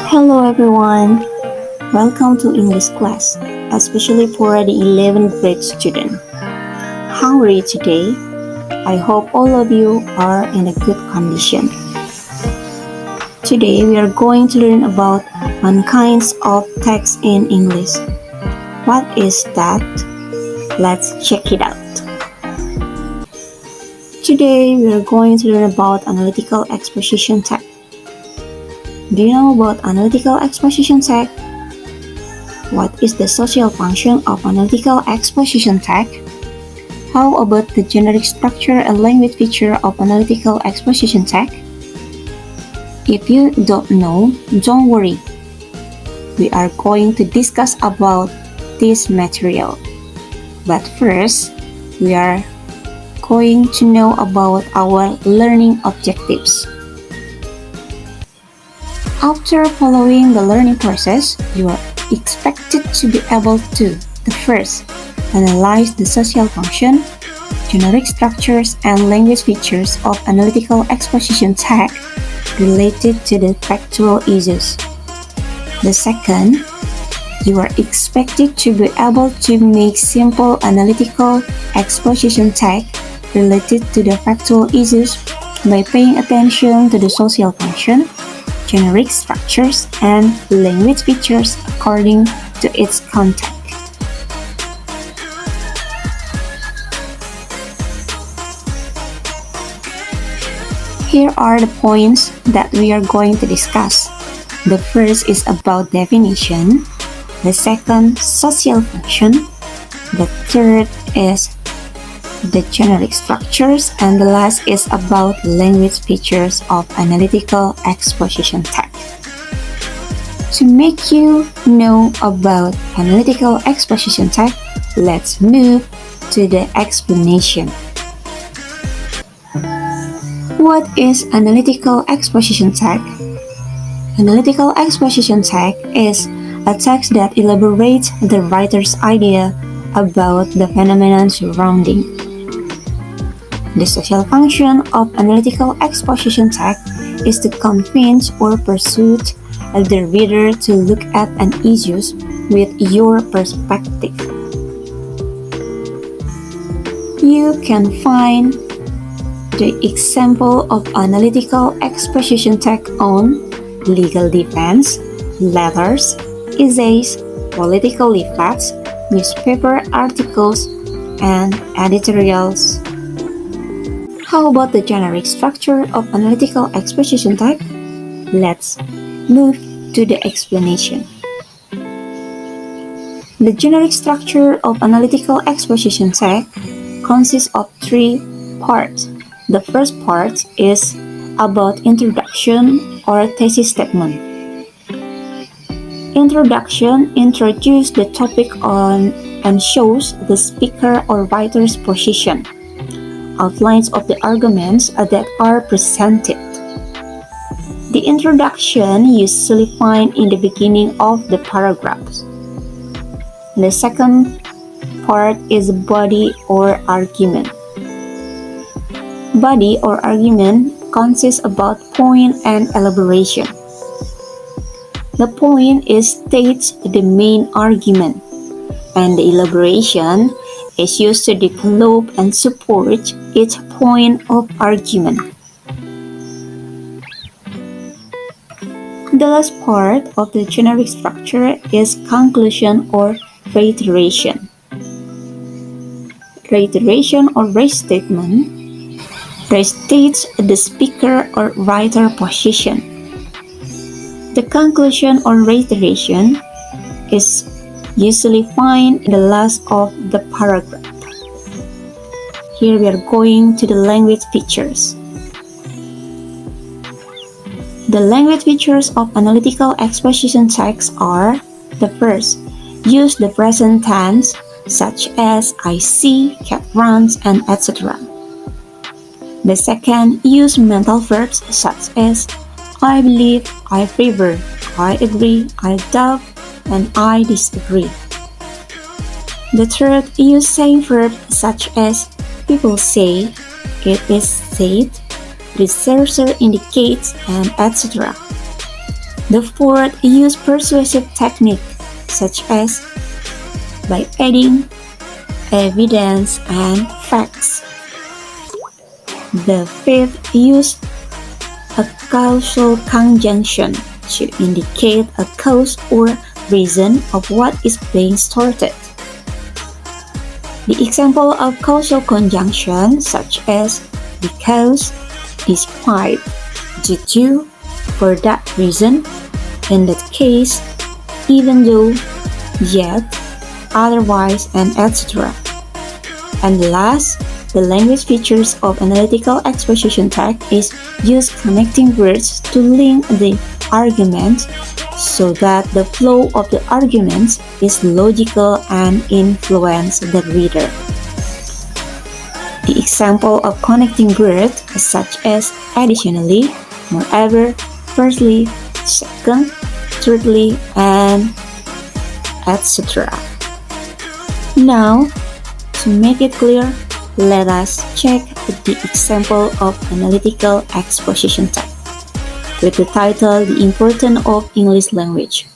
Hello everyone, welcome to English class, especially for the 11th grade student. How are you today? I hope all of you are in a good condition. Today we are going to learn about one kinds of text in English. What is that? Let's check it out. Today we are going to learn about Analytical Exposition Text. Do you know about Analytical Exposition Text? What is the social function of Analytical Exposition Text? How about the generic structure and language feature of Analytical Exposition Text? If you don't know, don't worry. We are going to discuss about this material. But first, we are going to know about our learning objectives. After following the learning process, you are expected to be able to, first, analyze the social function, generic structures, and language features of Analytical Exposition Text related to the factual issues. The second, you are expected to be able to make simple Analytical Exposition Text related to the factual issues by paying attention to the social function, generic structures, and language features according to its content. Here are the points that we are going to discuss. The first is about definition, the second, social function, the third is the generic structures, and the last is about language features of Analytical Exposition Text. To make you know about Analytical Exposition Text, let's move to the explanation. What is Analytical Exposition Text? Analytical Exposition Text is a text that elaborates the writer's idea about the phenomenon surrounding. The social function of Analytical Exposition Text is to convince or persuade the reader to look at an issue with your perspective. You can find the example of Analytical Exposition Text on legal defense, letters, essays, political leaflets, newspaper articles, and editorials. How about the generic structure of Analytical Exposition Text? Let's move to the explanation. The generic structure of Analytical Exposition Text consists of three parts. The first part is about introduction or thesis statement. Introduction introduces the topic on and shows the speaker or writer's position. Outlines of the arguments that are presented. The introduction usually find in the beginning of the paragraphs. The second part is body or argument. Body or argument consists about point and elaboration. The point states the main argument, and the elaboration is used to develop and support each point of argument. The last part of the generic structure is conclusion or reiteration. Reiteration or restatement restates the speaker or writer position. The conclusion or reiteration is usually found in the last of the paragraph. Here we are going to the language features. The language features of Analytical Exposition Text are: the first, use the present tense such as I see, cat runs, and etc. The second, use mental verbs such as I believe, I favor, I agree, I doubt, and I disagree. The third, use saying verbs such as people say, it is said, the researcher indicates, and etc. The fourth, use persuasive technique, such as by adding evidence and facts. The fifth, use a causal conjunction to indicate a cause or reason of what is being started. The example of causal conjunction, such as because, despite, due to, for that reason, in that case, even though, yet, otherwise, and etc. And last, the language features of analytical exposition text is use connecting words to link the argument so that the flow of the arguments is logical and influence the reader. The example of connecting words such as additionally, moreover, firstly, second, thirdly, and etc. Now, to make it clear, let us check the example of analytical exposition text with the title The Importance of English Language.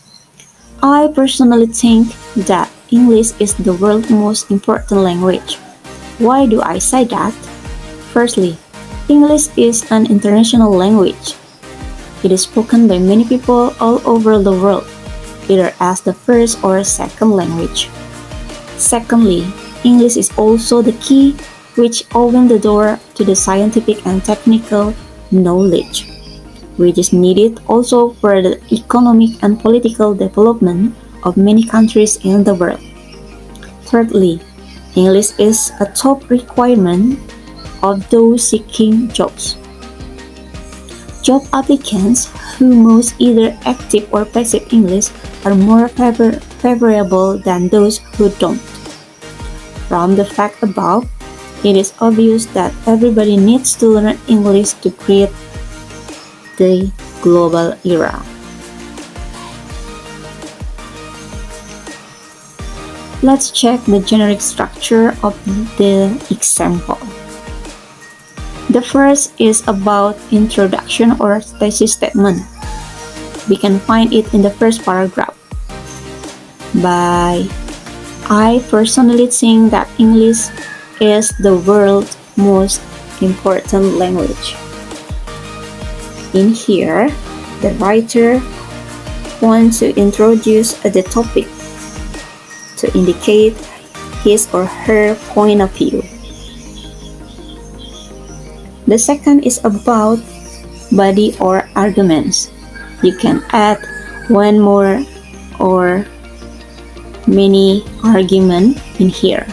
I personally think that English is the world's most important language. Why do I say that? Firstly, English is an international language. It is spoken by many people all over the world, either as the first or second language. Secondly, English is also the key which opens the door to the scientific and technical knowledge, which is needed also for the economic and political development of many countries in the world. Thirdly, English is a top requirement of those seeking jobs. Job applicants who use either active or passive English are more favorable than those who don't. From the fact above, it is obvious that everybody needs to learn English to create the global era. Let's check the generic structure of the example. The first is about introduction or thesis statement. We can find it in the first paragraph. I personally think that English is the world's most important language. In here, the writer wants to introduce the topic to indicate his or her point of view. The second is about body or arguments. You can add one more or many arguments in here.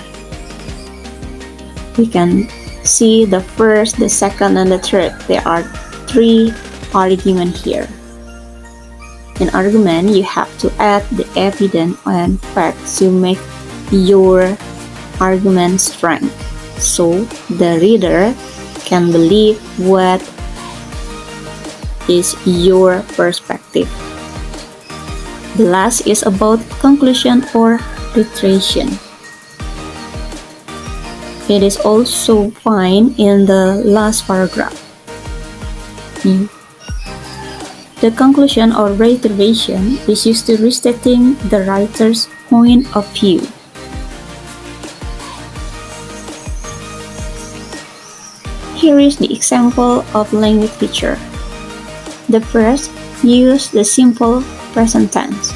We can see the first, the second, and the third. There are 3 arguments here. In argument, you have to add the evidence and facts to make your argument strong, so the reader can believe what is your perspective. The last is about conclusion or reiteration. It is also found in the last paragraph. The conclusion or reiteration is used to restating the writer's point of view. Here is the example of language feature. The first, use the simple present tense.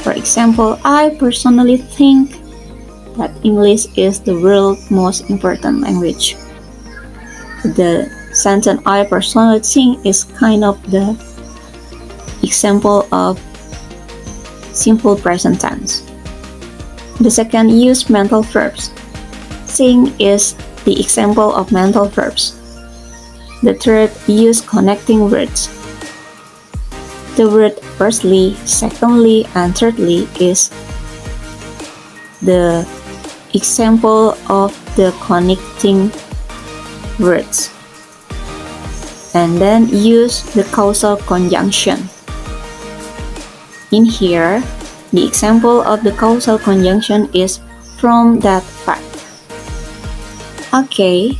For example, I personally think that English is the world's most important language. The sentence I personally think is kind of the example of simple present tense. The second, use mental verbs. Think is the example of mental verbs. The third, use connecting words. The word firstly, secondly, and thirdly is the example of the connecting words. And then use the causal conjunction. In here, the example of the causal conjunction is from that fact. Okay,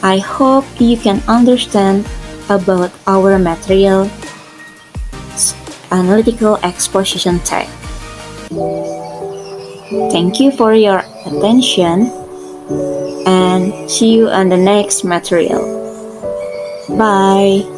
I hope you can understand about our material. Analytical Exposition Text. Thank you for your attention and see you on the next material. Bye.